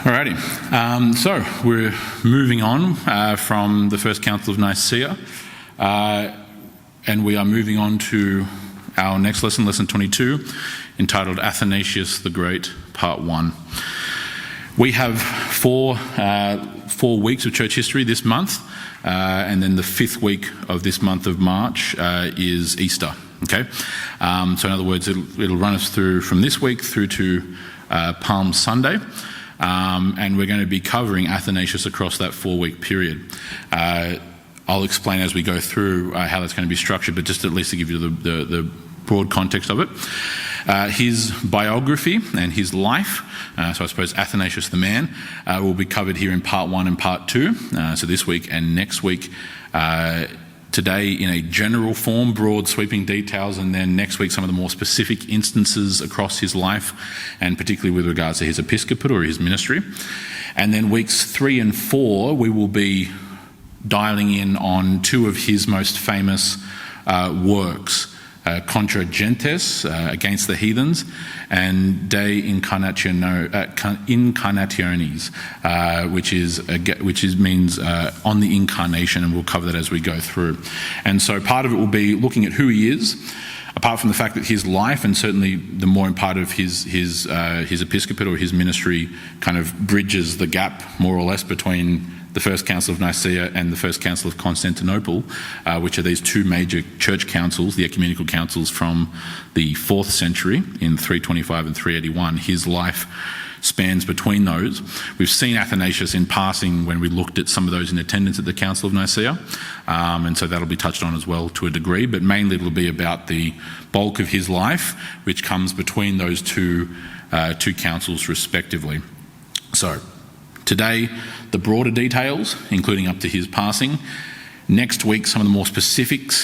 Alrighty, so we're moving on from the First Council of Nicaea, and we are moving on to our next lesson, lesson 22, entitled Athanasius the Great, Part 1. We have four weeks of church history this month, and then the fifth week of this month of March is Easter. Okay, so in other words, it'll run us through from this week through to Palm Sunday. And we're going to be covering Athanasius across that 4-week period. I'll explain as we go through how that's going to be structured, but just at least to give you the broad context of it. His biography and his life, so I suppose Athanasius the man, will be covered here in Part 1 and Part 2, so this week and next week. Today in a general form, broad sweeping details, and then next week some of the more specific instances across his life, and particularly with regards to his episcopate or his ministry. And then weeks 3 and 4 we will be dialing in on two of his most famous works, Contra Gentes, against the heathens, and De Incarnationis, which means on the incarnation, and we'll cover that as we go through. And so part of it will be looking at who he is, apart from the fact that his life, and certainly the more part of his episcopate or his ministry, kind of bridges the gap more or less between the First Council of Nicaea and the First Council of Constantinople, which are these two major church councils, the ecumenical councils from the 4th century in 325 and 381. His life spans between those. We've seen Athanasius in passing when we looked at some of those in attendance at the Council of Nicaea, and so that'll be touched on as well to a degree, but mainly it'll be about the bulk of his life, which comes between those two councils respectively. So today, the broader details, including up to his passing. Next week, some of the more specific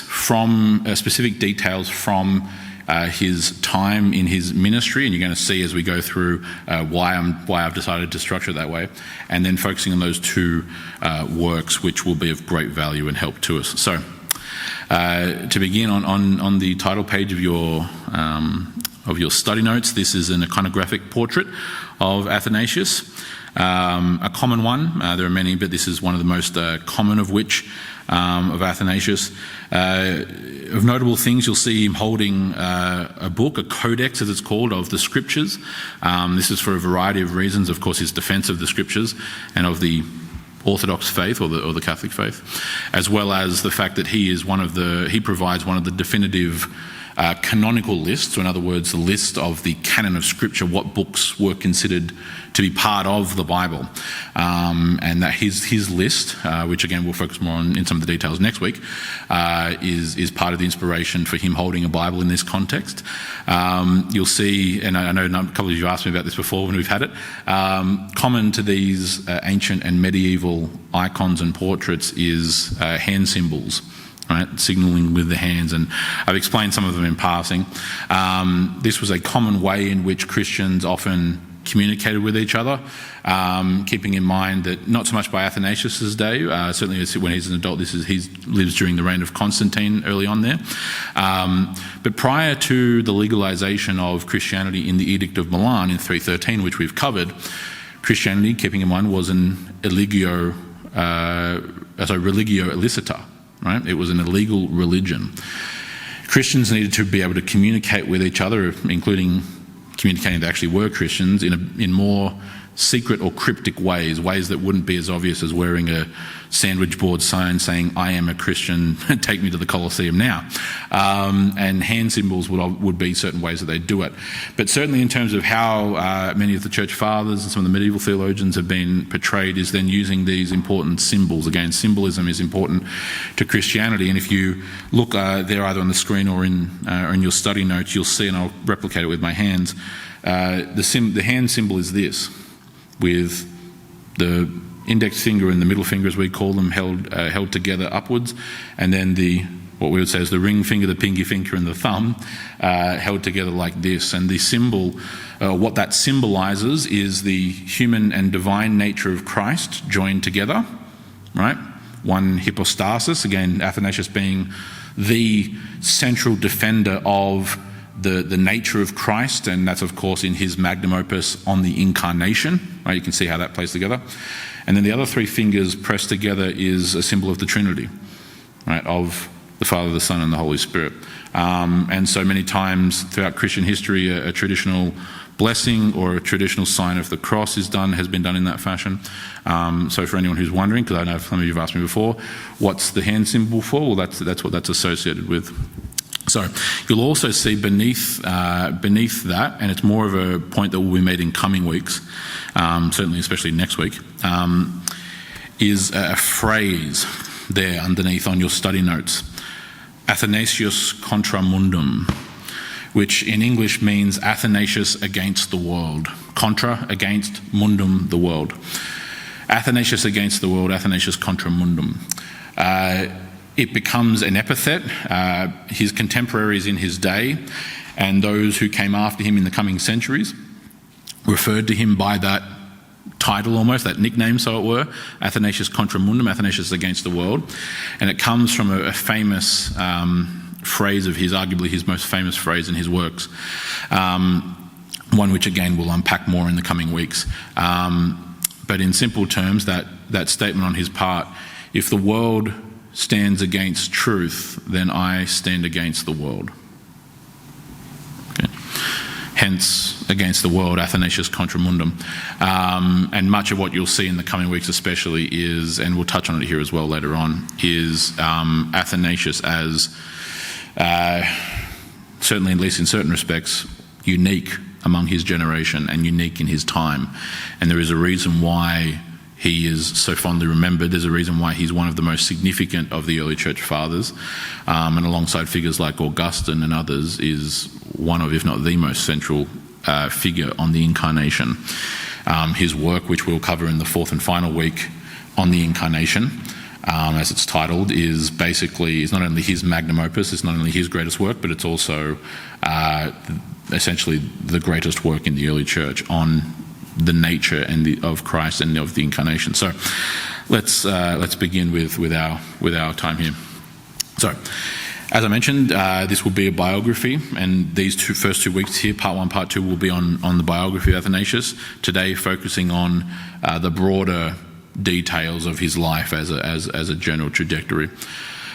details from his time in his ministry, and you're going to see as we go through why I've decided to structure it that way, and then focusing on those two works, which will be of great value and help to us. So, to begin, on the title page of your study notes, this is an iconographic portrait of Athanasius. A common one, there are many, but this is one of the most common of which, of Athanasius. Of notable things, you'll see him holding a book, a codex as it's called, of the scriptures. This is for a variety of reasons, of course his defence of the scriptures and of the Orthodox faith or the Catholic faith, as well as the fact that he provides one of the definitive canonical lists, so in other words, the list of the canon of Scripture, what books were considered to be part of the Bible, and that his list, which again we'll focus more on in some of the details next week, is part of the inspiration for him holding a Bible in this context. You'll see, and I know a couple of you asked me about this before when we've had it, common to these ancient and medieval icons and portraits is hand symbols. Right, signalling with the hands, and I've explained some of them in passing. This was a common way in which Christians often communicated with each other, keeping in mind that not so much by Athanasius' day, certainly when he's an adult, he lives during the reign of Constantine early on there, but prior to the legalization of Christianity in the Edict of Milan in 313, which we've covered, Christianity, keeping in mind, was an religio illicita. Right? It was an illegal religion. Christians needed to be able to communicate with each other, including communicating they actually were Christians, in more secret or cryptic ways that wouldn't be as obvious as wearing a sandwich board sign saying, "I am a Christian, take me to the Colosseum now." And hand symbols would be certain ways that they do it. But certainly in terms of how many of the church fathers and some of the medieval theologians have been portrayed is then using these important symbols. Again, symbolism is important to Christianity, and if you look there either on the screen or in your study notes, you'll see, and I'll replicate it with my hands, the hand symbol is this, with the index finger and the middle finger, as we call them, held together upwards, and then what we would say is the ring finger, the pinky finger, and the thumb held together like this. And the symbol, what that symbolizes, is the human and divine nature of Christ joined together, right? One hypostasis, again, Athanasius being the central defender of the nature of Christ, and that's of course in his magnum opus on the incarnation. Right? You can see how that plays together. And then the other three fingers pressed together is a symbol of the Trinity, right? Of the Father, the Son, and the Holy Spirit. And so many times throughout Christian history, a traditional blessing or a traditional sign of the cross has been done in that fashion. So for anyone who's wondering, because I know some of you have asked me before, what's the hand symbol for? Well, that's what that's associated with. So you'll also see beneath that, and it's more of a point that will be made in coming weeks, certainly especially next week, is a phrase there underneath on your study notes. Athanasius contra mundum, which in English means Athanasius against the world. Contra, against, mundum, the world. Athanasius against the world, Athanasius contra mundum. It becomes an epithet. His contemporaries in his day and those who came after him in the coming centuries referred to him by that title almost, that nickname, so it were, Athanasius contra mundum, Athanasius against the world. And it comes from a famous phrase of his, arguably his most famous phrase in his works, one which again we'll unpack more in the coming weeks. But in simple terms, that statement on his part, if the world stands against truth, then I stand against the world. Okay. Hence, against the world, Athanasius contra mundum. And much of what you'll see in the coming weeks especially is, and we'll touch on it here as well later on, is Athanasius as, certainly at least in certain respects, unique among his generation and unique in his time. And there is a reason why he is so fondly remembered. There's a reason why he's one of the most significant of the early church fathers, and alongside figures like Augustine and others, is one of, if not the most central figure on the incarnation. His work, which we'll cover in the fourth and final week on the incarnation, as it's titled, is not only his magnum opus, it's not only his greatest work, but it's also essentially the greatest work in the early church on the nature of Christ and of the incarnation. So let's begin with our time here. So, as I mentioned, this will be a biography, and these first 2 weeks here, part 1, part 2, will be on the biography of Athanasius. Today, focusing on the broader details of his life as a general trajectory.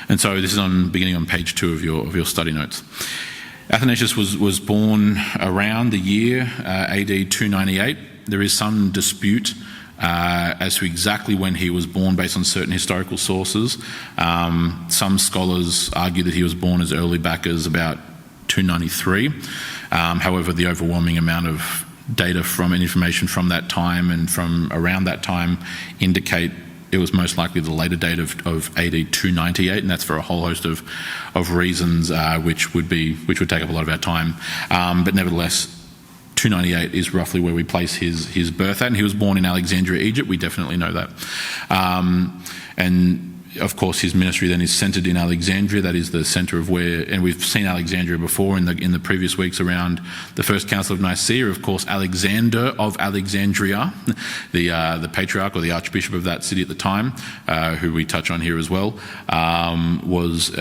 And so this is beginning on page 2 of your study notes. Athanasius was born around the year AD 298. There is some dispute as to exactly when he was born based on certain historical sources. Some scholars argue that he was born as early back as about 293. However, the overwhelming amount of data and information from that time and from around that time indicate it was most likely the later date of AD 298, and that's for a whole host of reasons which would take up a lot of our time. But nevertheless, 298 is roughly where we place his birth at, and he was born in Alexandria, Egypt. We definitely know that. And of course, his ministry then is centered in Alexandria. That is the center of where, and we've seen Alexandria before in the previous weeks around the First Council of Nicaea. Of course, Alexander of Alexandria, the patriarch or the archbishop of that city at the time, who we touch on here as well, was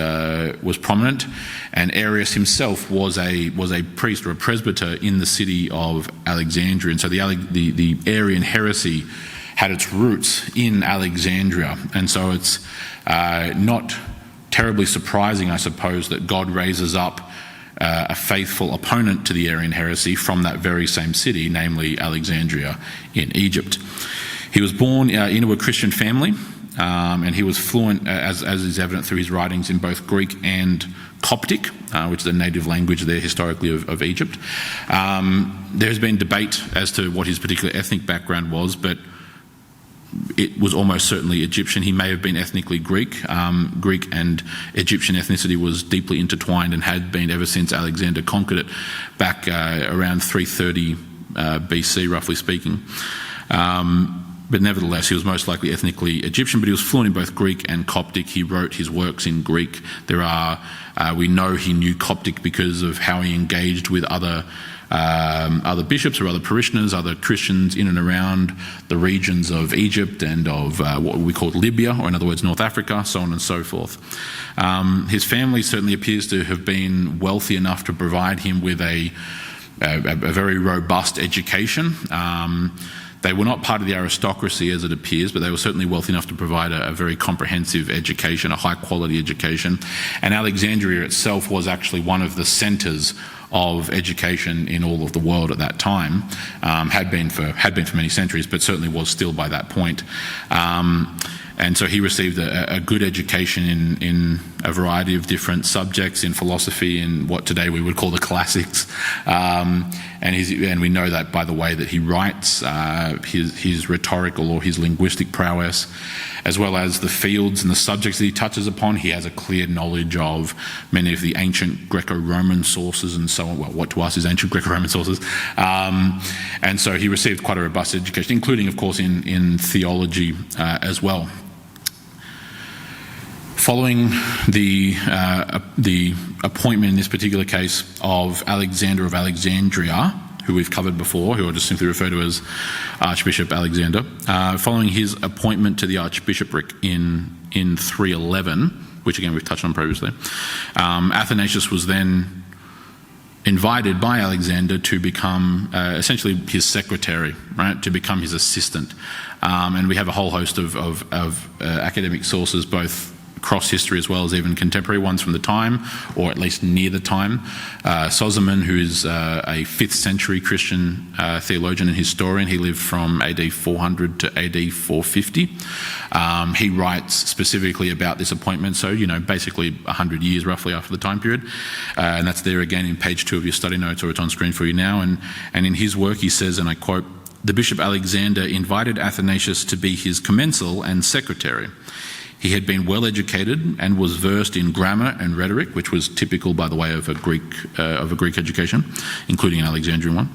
prominent. And Arius himself was a priest or a presbyter in the city of Alexandria, and so the Arian heresy had its roots in Alexandria. And so it's not terribly surprising, I suppose, that God raises up a faithful opponent to the Arian heresy from that very same city, namely Alexandria in Egypt. He was born into a Christian family, and he was fluent, as is evident through his writings, in both Greek and Coptic, which is a native language there historically of Egypt. There has been debate as to what his particular ethnic background was, but it was almost certainly Egyptian. He may have been ethnically Greek. Greek and Egyptian ethnicity was deeply intertwined and had been ever since Alexander conquered it back around 330 BC, roughly speaking. But nevertheless, he was most likely ethnically Egyptian, but he was fluent in both Greek and Coptic. He wrote his works in Greek. There are We know he knew Coptic because of how he engaged with other bishops or other parishioners, other Christians in and around the regions of Egypt and of what we call Libya, or in other words, North Africa, so on and so forth. His family certainly appears to have been wealthy enough to provide him with a very robust education. They were not part of the aristocracy, as it appears, but they were certainly wealthy enough to provide a very comprehensive education, a high-quality education. And Alexandria itself was actually one of the centres of education in all of the world at that time. Had been for many centuries, but certainly was still by that point. And so he received a good education in a variety of different subjects, in philosophy, in what today we would call the classics. And we know that by the way that he writes, his rhetorical or his linguistic prowess, as well as the fields and the subjects that he touches upon. He has a clear knowledge of many of the ancient Greco-Roman sources and so on. Well, what to us is ancient Greco-Roman sources. And so he received quite a robust education, including, of course, in theology as well. Following the appointment in this particular case of Alexander of Alexandria, who we've covered before, who I'll just simply refer to as Archbishop Alexander, following his appointment to the archbishopric in 311, which again we've touched on previously, Athanasius was then invited by Alexander to become essentially his secretary, right, to become his assistant. And we have a whole host of academic sources, both across history as well as even contemporary ones from the time, or at least near the time. Sozomen, who is a 5th century Christian theologian and historian, he lived from AD 400 to AD 450. He writes specifically about this appointment, so, basically 100 years roughly after the time period. And that's there again in page 2 of your study notes, or it's on screen for you now. And in his work he says, and I quote, "The Bishop Alexander invited Athanasius to be his commensal and secretary. He had been well educated and was versed in grammar and rhetoric," which was typical, by the way, of a Greek education, including an Alexandrian one,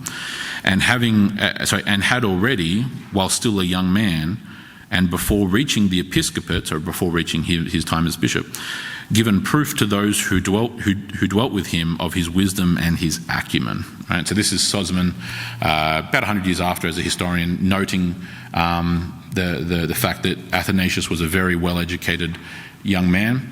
and had already, while still a young man, and before reaching the episcopate, or before reaching his time as bishop, given proof to those who dwelt with him of his wisdom and his acumen. Right? So this is Sozomen, about 100 years after, as a historian, noting the fact that Athanasius was a very well-educated young man.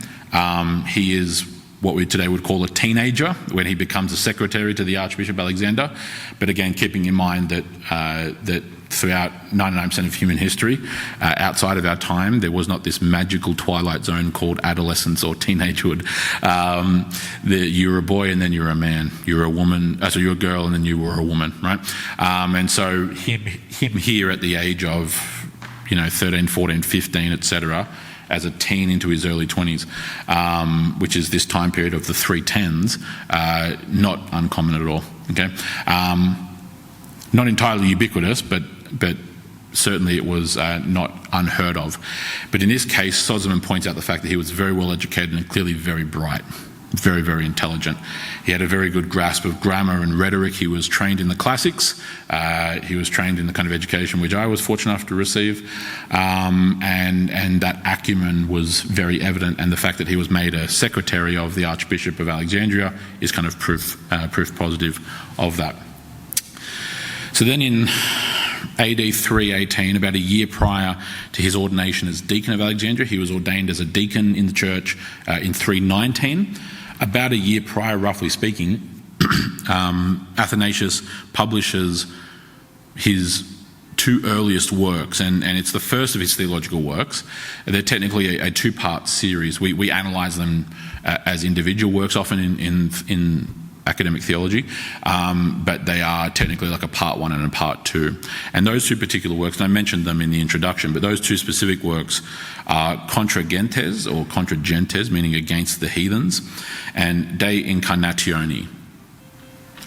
He is what we today would call a teenager when he becomes a secretary to the Archbishop Alexander, but again keeping in mind that throughout 99% of human history, outside of our time, there was not this magical twilight zone called adolescence or teenagehood. You were a boy and then you were a man. You were a woman, so you were a girl and then you were a woman, right? And so him here at the age of 13, 14, 15, etc., as a teen into his early 20s, which is this time period of the 310s, not uncommon at all. Okay, not entirely ubiquitous, but certainly it was not unheard of. But in this case, Sozomen points out the fact that he was very well educated and clearly very bright. Very, very intelligent. He had a very good grasp of grammar and rhetoric. He was trained in the classics. He was trained in the kind of education which I was fortunate enough to receive. And that acumen was very evident. And the fact that he was made a secretary of the Archbishop of Alexandria is kind of proof positive of that. So then in AD 318, about a year prior to his ordination as deacon of Alexandria, he was ordained as a deacon in the church in 319. About a year prior, roughly speaking, Athanasius publishes his 2 earliest works, and it's the first of his theological works. They're technically a 2-part series. We analyse them as individual works, often in academic theology, but they are technically like a part 1 and a part 2. And those 2 particular works, and I mentioned them in the introduction, but those 2 specific works are Contra Gentes, or Contra Gentes, meaning against the heathens, and De Incarnatione,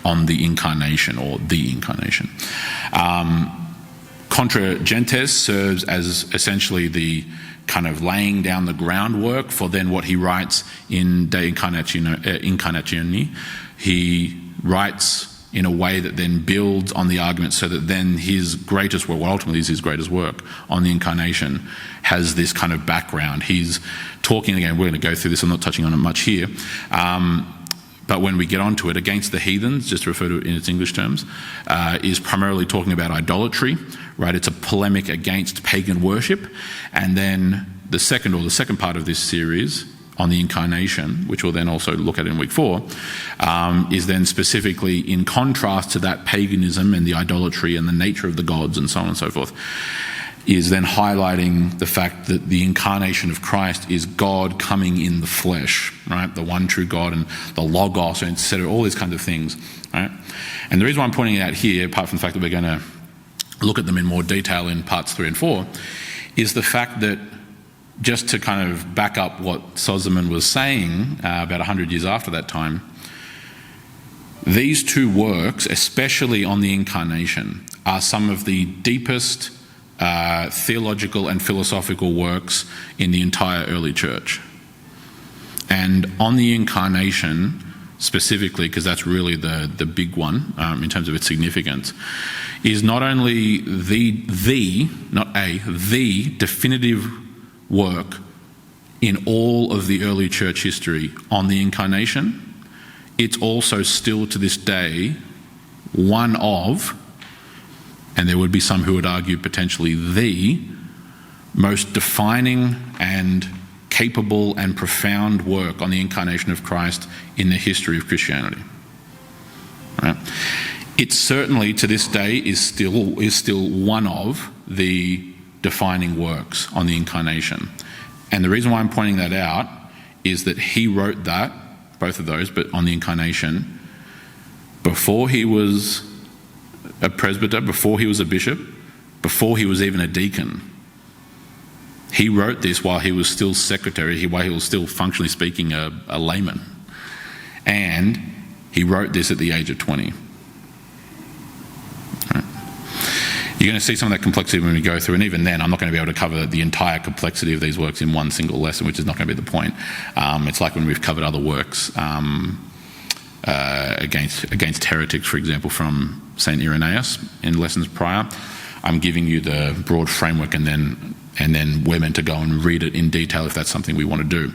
on the incarnation, or the incarnation. Contra Gentes serves as essentially the kind of laying down the groundwork for then what he writes in De Incarnatione. He writes in a way that then builds on the argument, so that then his greatest work, what ultimately is his greatest work on the incarnation, has this kind of background. He's talking, again, we're going to go through this, I'm not touching on it much here, but when we get onto it, against the heathens, just to refer to it in its English terms, is primarily talking about idolatry, right? It's a polemic against pagan worship. And then the second part of this series on the incarnation, which we'll then also look at in week 4, is then specifically in contrast to that paganism and the idolatry and the nature of the gods and so on and so forth, is then highlighting the fact that the incarnation of Christ is God coming in the flesh, right? The one true God and the Logos, and etc., all these kinds of things, right? And the reason why I'm pointing it out here, apart from the fact that we're going to look at them in more detail in parts 3 and 4, is the fact that, just to kind of back up what Sozomen was saying about 100 years after that time, these two works, especially on the incarnation, are some of the deepest theological and philosophical works in the entire early church. And on the incarnation specifically, because that's really the big one in terms of its significance, is not only the definitive work in all of the early church history on the incarnation, it's also still to this day one of, and there would be some who would argue potentially the most defining and capable and profound work on the incarnation of Christ in the history of Christianity. Right? It certainly to this day is still one of the defining works on the incarnation. And the reason why I'm pointing that out is that he wrote that, both of those, but on the incarnation, before he was a presbyter, before he was a bishop, before he was even a deacon. He wrote this while he was still secretary, while he was still functionally speaking a layman. And he wrote this at the age of 20. Right. You're going to see some of that complexity when we go through, and even then I'm not going to be able to cover the entire complexity of these works in one single lesson, which is not going to be the point. It's like when we've covered other works against heretics, for example, from St. Irenaeus in lessons prior. I'm giving you the broad framework, and then we're meant to go and read it in detail if that's something we want to do.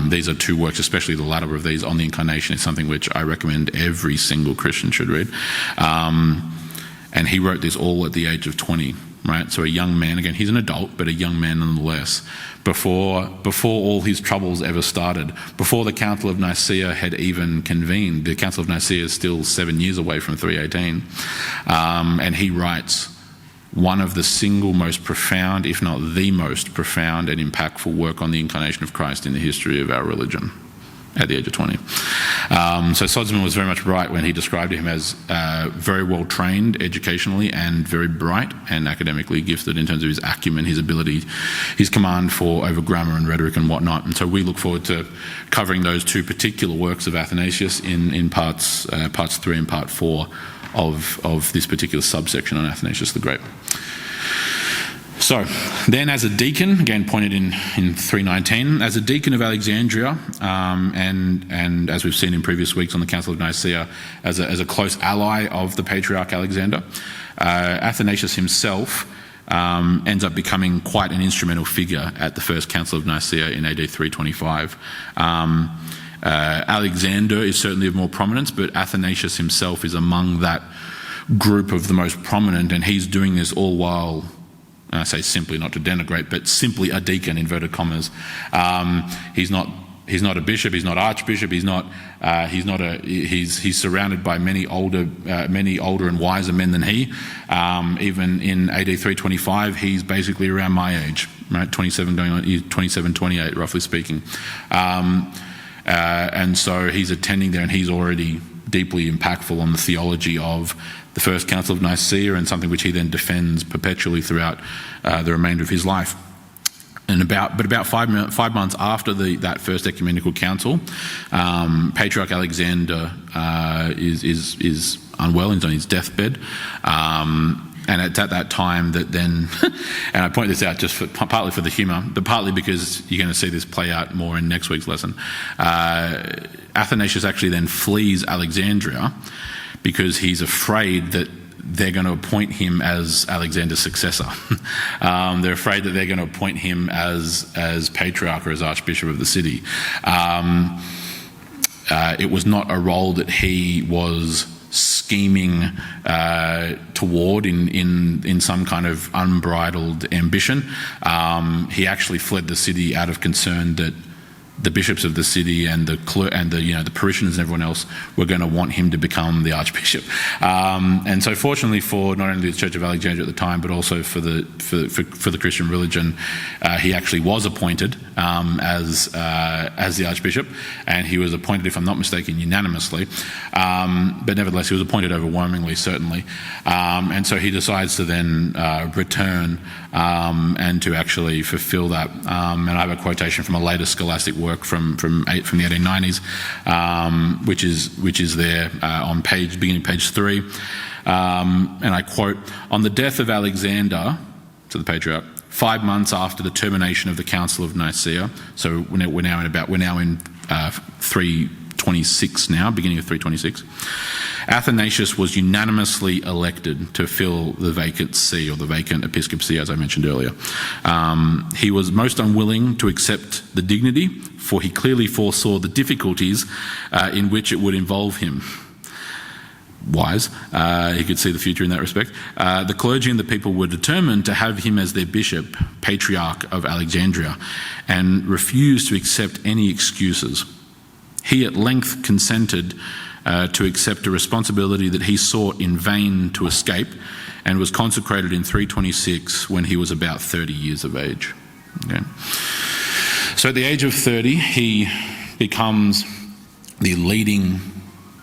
These are two works, especially the latter of these on the incarnation, is something which I recommend every single Christian should read. And he wrote this all at the age of 20, right? So a young man, again, he's an adult, but a young man nonetheless, before all his troubles ever started, before the Council of Nicaea had even convened. The Council of Nicaea is still 7 years away from 318. And he writes one of the single most profound, if not the most profound and impactful work on the incarnation of Christ in the history of our religion at the age of 20. So Sozomen was very much right when he described him as very well trained educationally and very bright and academically gifted in terms of his acumen, his ability, his command over grammar and rhetoric and whatnot. And so we look forward to covering those two particular works of Athanasius in parts 3 and part 4 of this particular subsection on Athanasius the Great. So, then as a deacon, again pointed in 319, as a deacon of Alexandria, and as we've seen in previous weeks on the Council of Nicaea, as a close ally of the Patriarch Alexander, Athanasius himself ends up becoming quite an instrumental figure at the First Council of Nicaea in AD 325. Alexander is certainly of more prominence, but Athanasius himself is among that group of the most prominent, and he's doing this all while, and I say simply not to denigrate, but simply a deacon, inverted commas. He's not a bishop. He's not archbishop. He's surrounded by many older and wiser men than he. Even in AD 325, he's basically around my age, right? 27 going on 27, 28, roughly speaking. And so he's attending there, and he's already deeply impactful on the theology of the First Council of Nicaea, and something which he then defends perpetually throughout the remainder of his life. And about 5 months after that First Ecumenical Council, Patriarch Alexander is unwell. He's on his deathbed. And it's at that time that then, and I point this out just partly for the humour, but partly because you're going to see this play out more in next week's lesson, Athanasius actually then flees Alexandria because he's afraid that they're going to appoint him as Alexander's successor. They're afraid that they're going to appoint him as patriarch or as archbishop of the city. It was not a role that he was scheming toward in some kind of unbridled ambition. He actually fled the city out of concern that the bishops of the city and the parishioners and everyone else were going to want him to become the archbishop. And so, fortunately for not only the Church of Alexandria at the time, but also for the Christian religion, he actually was appointed as the archbishop, and he was appointed, if I'm not mistaken, unanimously. But nevertheless, he was appointed overwhelmingly, certainly. And so he decides to then return and to actually fulfill that. And I have a quotation from a later scholastic work from the 1890s, which is there on beginning page 3, and I quote: "On the death of Alexander," to the patriarch, 5 months after the termination of the Council of Nicaea, so we're now in 326 now, beginning of 326. Athanasius was unanimously elected to fill the vacant see, or the vacant episcopacy, as I mentioned earlier. He was most unwilling to accept the dignity, for he clearly foresaw the difficulties in which it would involve him. Wise. He could see the future in that respect. The clergy and the people were determined to have him as their bishop, patriarch of Alexandria, and refused to accept any excuses. He at length consented to accept a responsibility that he sought in vain to escape, and was consecrated in 326 when he was about 30 years of age. Okay. So at the age of 30, he becomes the leading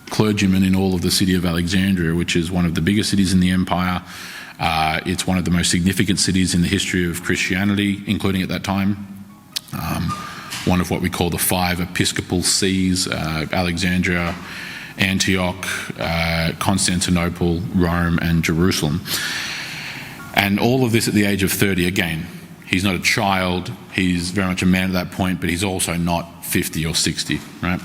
clergyman in all of the city of Alexandria, which is one of the biggest cities in the empire. It's one of the most significant cities in the history of Christianity, including at that time. One of what we call the 5 episcopal sees: Alexandria, Antioch, Constantinople, Rome, and Jerusalem. And all of this at the age of 30. Again, he's not a child, he's very much a man at that point, but he's also not 50 or 60, right?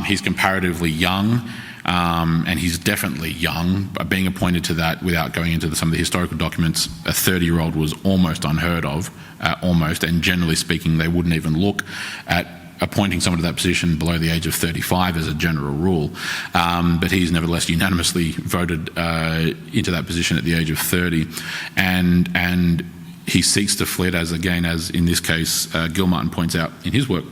He's comparatively young, and he's definitely young. Being appointed to that, without going into some of the historical documents, a 30-year-old was almost unheard of, and generally speaking, they wouldn't even look at appointing someone to that position below the age of 35 as a general rule. But he's nevertheless unanimously voted into that position at the age of 30. And he seeks to flee, as in this case, Gilmartin points out in his work,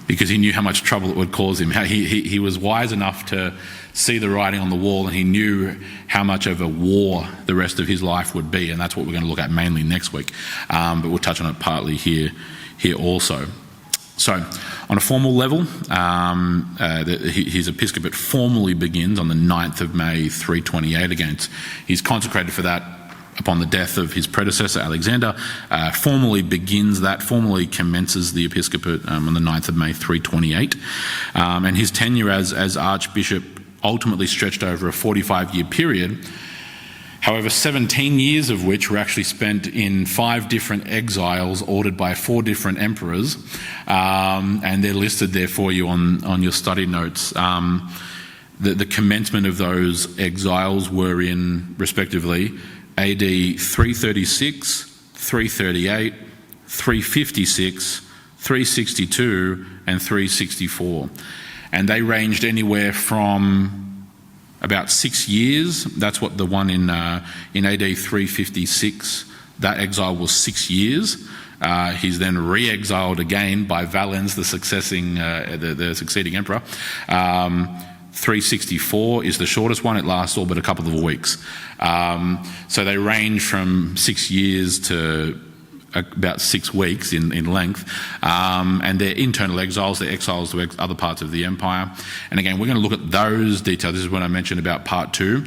because he knew how much trouble it would cause him. He was wise enough to see the writing on the wall, and he knew how much of a war the rest of his life would be, and that's what we're going to look at mainly next week. But we'll touch on it partly here also. So, on a formal level, his episcopate formally begins on the 9th of May 328 against. He's consecrated for that upon the death of his predecessor, Alexander. Formally commences the episcopate on the 9th of May 328. And his tenure as archbishop ultimately stretched over a 45-year period. However, 17 years of which were actually spent in 5 different exiles ordered by 4 different emperors, and they're listed there for you on your study notes. The commencement of those exiles were in, respectively, AD 336, 338, 356, 362, and 364. And they ranged anywhere from about 6 years. That's what the one in AD 356, that exile was 6 years. He's then re-exiled again by Valens, the succeeding emperor. 364 is the shortest one. It lasts all but a couple of weeks. So they range from 6 years to about 6 weeks in length, and they're internal exiles, they're exiles to other parts of the empire. And again, we're going to look at those details. This is what I mentioned about part 2.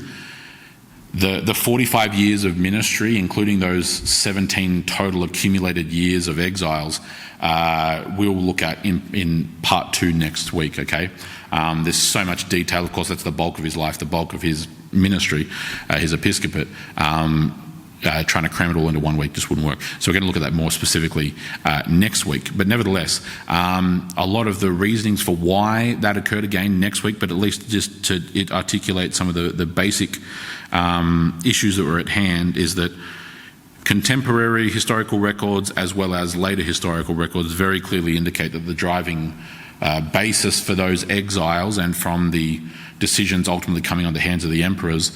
The 45 years of ministry, including those 17 total accumulated years of exiles, we'll look at in part 2 next week, okay? There's so much detail. Of course, that's the bulk of his life, the bulk of his ministry, his episcopate. trying to cram it all into 1 week just wouldn't work. So we're going to look at that more specifically next week. But nevertheless, a lot of the reasonings for why that occurred again next week, but at least just to articulate some of the basic issues that were at hand, is that contemporary historical records as well as later historical records very clearly indicate that the driving basis for those exiles and from the decisions ultimately coming on the hands of the emperors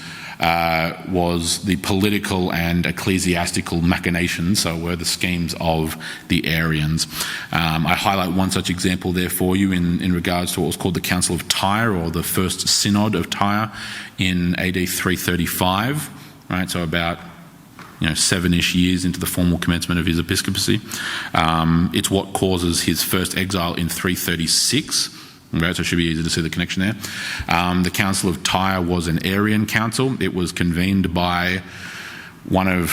was the political and ecclesiastical machinations, so were the schemes of the Arians. I highlight one such example there for you in regards to what was called the Council of Tyre, or the First Synod of Tyre in AD 335, right? So about 7-ish years into the formal commencement of his episcopacy. It's what causes his first exile in 336. Right, so it should be easy to see the connection there. The Council of Tyre was an Arian council. It was convened by one of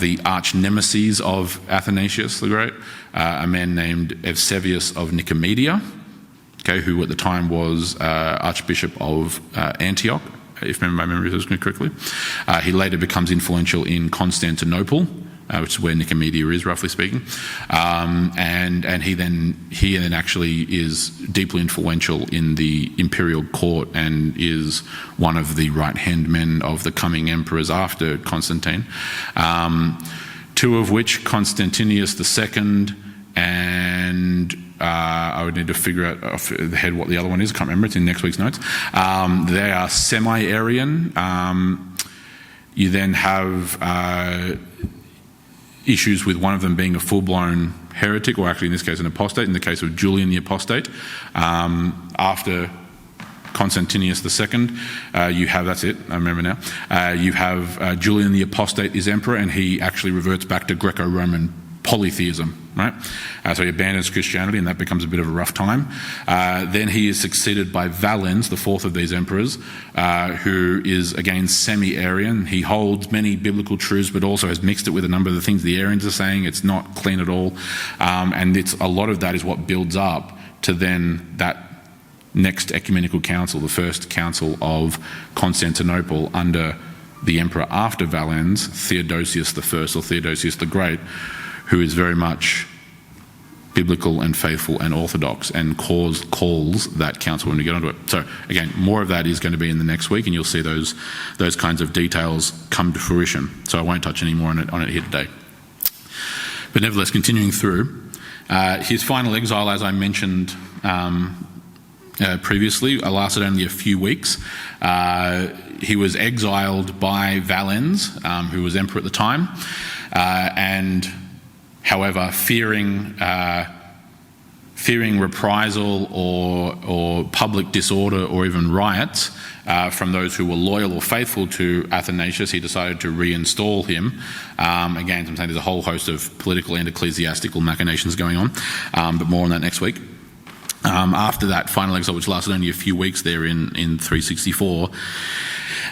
the arch nemeses of Athanasius the Great, a man named Eusebius of Nicomedia, who at the time was Archbishop of Antioch, if my memory serves me correctly. He later becomes influential in Constantinople, which is where Nicomedia is, roughly speaking, and he then actually is deeply influential in the imperial court and is one of the right-hand men of the coming emperors after Constantine, two of which, Constantinius II and I would need to figure out off the head what the other one is. I can't remember. It's in next week's notes. They are semi-Arian. You then have issues with one of them being a full-blown heretic, or actually in this case an apostate, in the case of Julian the Apostate. After Constantinius II, you have, that's it, I remember now, you have Julian the Apostate is emperor, and he actually reverts back to Greco-Roman polytheism, right? So he abandons Christianity, and that becomes a bit of a rough time. Then he is succeeded by Valens, the fourth of these emperors, who is again semi-Arian. He holds many biblical truths, but also has mixed it with a number of the things the Arians are saying. It's not clean at all, and a lot of that is what builds up to then that next ecumenical council, the first council of Constantinople under the emperor after Valens, Theodosius I, or Theodosius the Great, who is very much biblical and faithful and orthodox, and calls that council when we get onto it. So again, more of that is going to be in the next week, and you'll see those kinds of details come to fruition. So I won't touch any more on it here today. But nevertheless, continuing through, his final exile, as I mentioned previously, lasted only a few weeks. He was exiled by Valens, who was emperor at the time, and however, fearing reprisal or public disorder or even riots from those who were loyal or faithful to Athanasius, he decided to reinstall him. Again, I'm saying there's a whole host of political and ecclesiastical machinations going on, but more on that next week. After that final exile, which lasted only a few weeks there in 364,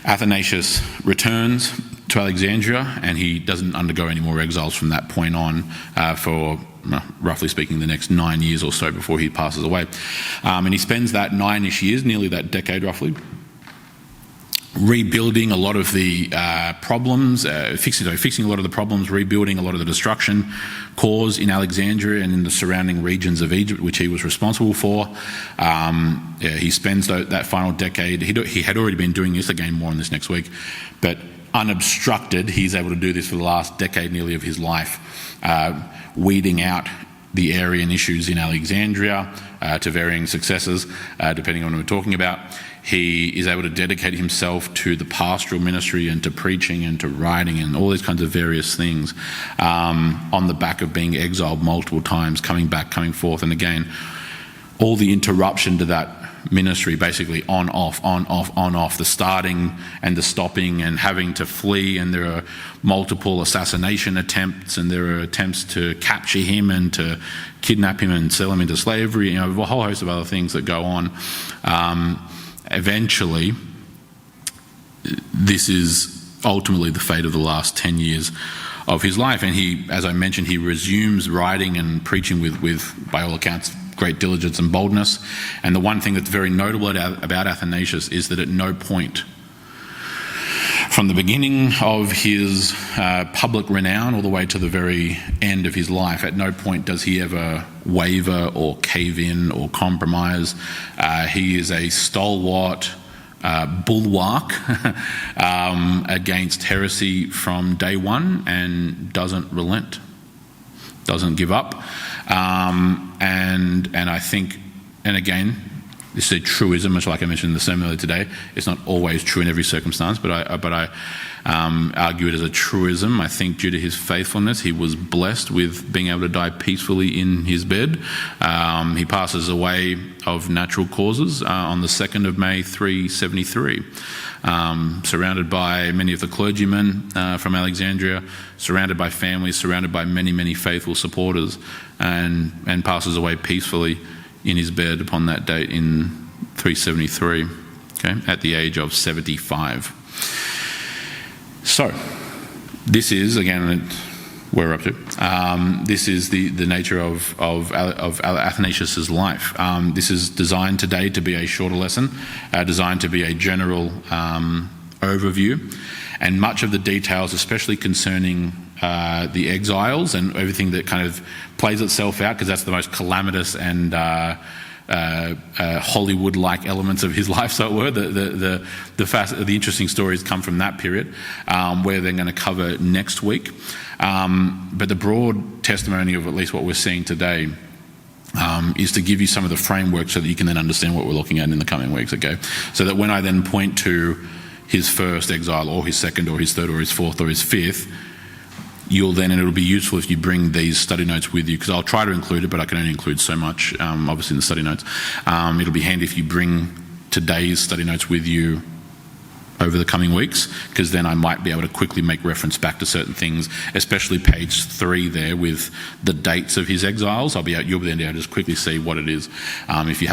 Athanasius returns to Alexandria, and he doesn't undergo any more exiles from that point on for, roughly speaking, the next 9 years or so before he passes away. And he spends that 9-ish years, nearly that decade roughly, rebuilding a lot of the problems, fixing a lot of the problems, rebuilding a lot of the destruction caused in Alexandria and in the surrounding regions of Egypt, which he was responsible for. He spends that final decade, he had already been doing this, again more on this next week, but unobstructed, he's able to do this for the last decade nearly of his life, weeding out the Arian issues in Alexandria to varying successes, depending on what we're talking about. He is able to dedicate himself to the pastoral ministry and to preaching and to writing and all these kinds of various things on the back of being exiled multiple times, coming back, coming forth. And again, all the interruption to that ministry, basically on, off, the starting and the stopping and having to flee, and there are multiple assassination attempts, and there are attempts to capture him and to kidnap him and sell him into slavery, a whole host of other things that go on. Eventually, this is ultimately the fate of the last 10 years of his life, and he, as I mentioned, he resumes writing and preaching with by all accounts, great diligence and boldness. And the one thing that's very notable about Athanasius is that at no point From the beginning of his public renown all the way to the very end of his life, at no point does he ever waver or cave in or compromise. He is a stalwart bulwark against heresy from day one and doesn't relent, doesn't give up. And I think, and again, this is a truism, much like I mentioned in the sermon earlier today. It's not always true in every circumstance, but I argue it as a truism. I think due to his faithfulness, he was blessed with being able to die peacefully in his bed. He passes away of natural causes on the 2nd of May 373, surrounded by many of the clergymen from Alexandria, surrounded by families, surrounded by many, many faithful supporters, and passes away peacefully in his bed upon that date in 373, okay, at the age of 75. So, this is, again, where we're up to, this is the nature of Athanasius' life. This is designed today to be a shorter lesson, designed to be a general overview, and much of the details, especially concerning the exiles and everything that kind of plays itself out, because that's the most calamitous and Hollywood-like elements of his life, so it were. The interesting stories come from that period, where they're going to cover next week. But the broad testimony of at least what we're seeing today is to give you some of the framework so that you can then understand what we're looking at in the coming weeks, okay? So that when I then point to his first exile, or his second, or his third, or his fourth, or his fifth, and it'll be useful if you bring these study notes with you, because I'll try to include it, but I can only include so much, obviously, in the study notes. It'll be handy if you bring today's study notes with you over the coming weeks, because then I might be able to quickly make reference back to certain things, especially page 3 there with the dates of his exiles. You'll be able to just quickly see what it is, if it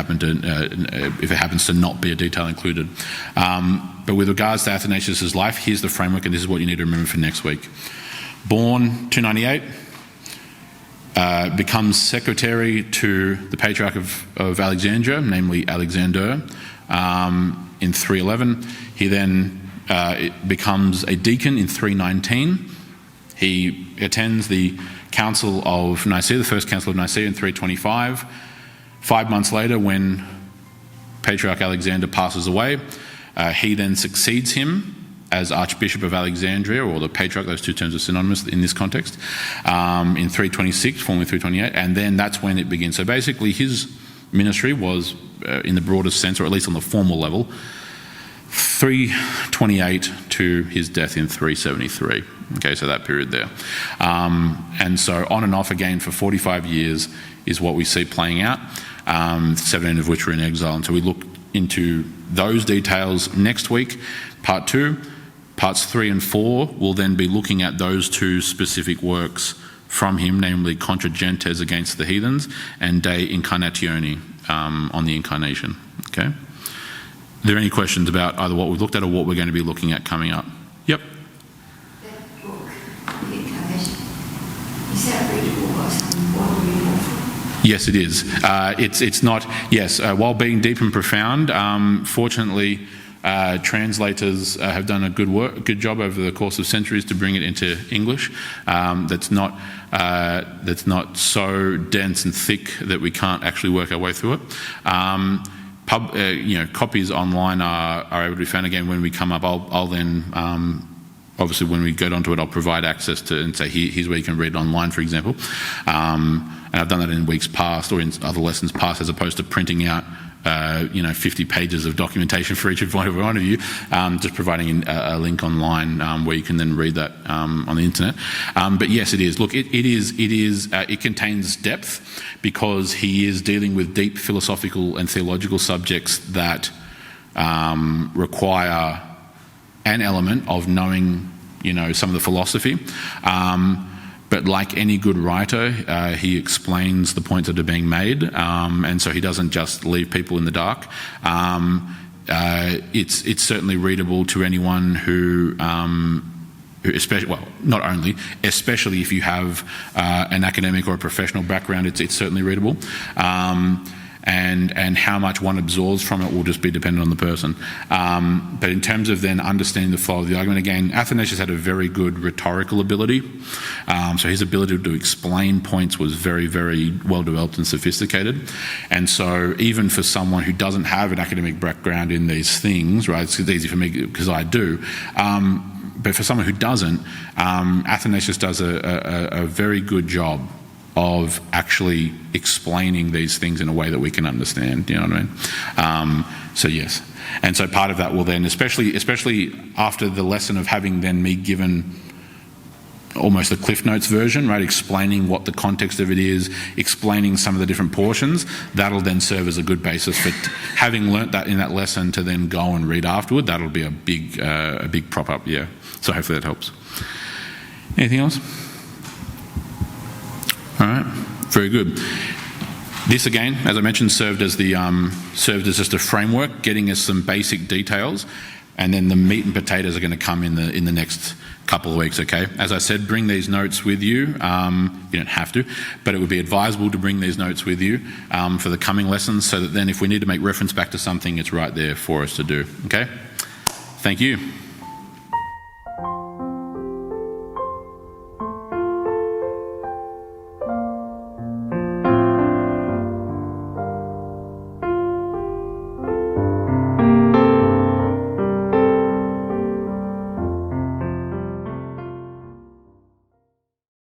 happens to not be a detail included. But with regards to Athanasius' life, here's the framework, and this is what you need to remember for next week. Born 298, becomes secretary to the Patriarch of Alexandria, namely Alexander, in 311. He then becomes a deacon in 319. He attends the Council of Nicaea, the First Council of Nicaea, in 325. 5 months later, when Patriarch Alexander passes away, he then succeeds him as Archbishop of Alexandria, or the Patriarch. Those two terms are synonymous in this context, in 326, formerly 328, and then that's when it begins. So basically his ministry was, in the broadest sense, or at least on the formal level, 328 to his death in 373. Okay, so that period there. And so on and off again for 45 years is what we see playing out, 17 of which were in exile. And so we look into those details next week, part 2. Parts 3 and 4 will then be looking at those two specific works from him, namely Contra Gentes against the heathens and De Incarnatione, on the incarnation. Okay? Are there any questions about either what we've looked at or what we're going to be looking at coming up? Yep. That book, The Incarnation, is that readable by someone widely? Yes, it is. It's not. Yes, while being deep and profound, fortunately, translators have done a good job over the course of centuries to bring it into English. That's not so dense and thick that we can't actually work our way through it. Copies online are able to be found. Again, when we come up, I'll then obviously when we get onto it, I'll provide access to and say here's where you can read it online, for example. And I've done that in weeks past or in other lessons past, as opposed to printing out 50 pages of documentation for each one of you, just providing a link online where you can then read that on the internet. But yes, it is. Look, it contains depth, because he is dealing with deep philosophical and theological subjects that require an element of knowing, some of the philosophy. But like any good writer, he explains the points that are being made, and so he doesn't just leave people in the dark. It's certainly readable to anyone who especially if you have an academic or a professional background, it's certainly readable. and how much one absorbs from it will just be dependent on the person. But in terms of then understanding the flow of the argument, again, Athanasius had a very good rhetorical ability. So his ability to explain points was very, very well developed and sophisticated. And so even for someone who doesn't have an academic background in these things, right, it's easy for me because I do, but for someone who doesn't, Athanasius does a very good job of actually explaining these things in a way that we can understand, you know what I mean? So yes. And so part of that will then, especially after the lesson of having then me given almost the Cliff Notes version, right, explaining what the context of it is, explaining some of the different portions, that'll then serve as a good basis for having learnt that in that lesson to then go and read afterward. That'll be a big prop up, yeah. So hopefully that helps. Anything else? All right, very good. This again, as I mentioned, served as just a framework, getting us some basic details, and then the meat and potatoes are going to come in the next couple of weeks. Okay, as I said, bring these notes with you. You don't have to, but it would be advisable to bring these notes with you for the coming lessons, so that then if we need to make reference back to something, it's right there for us to do. Okay, thank you.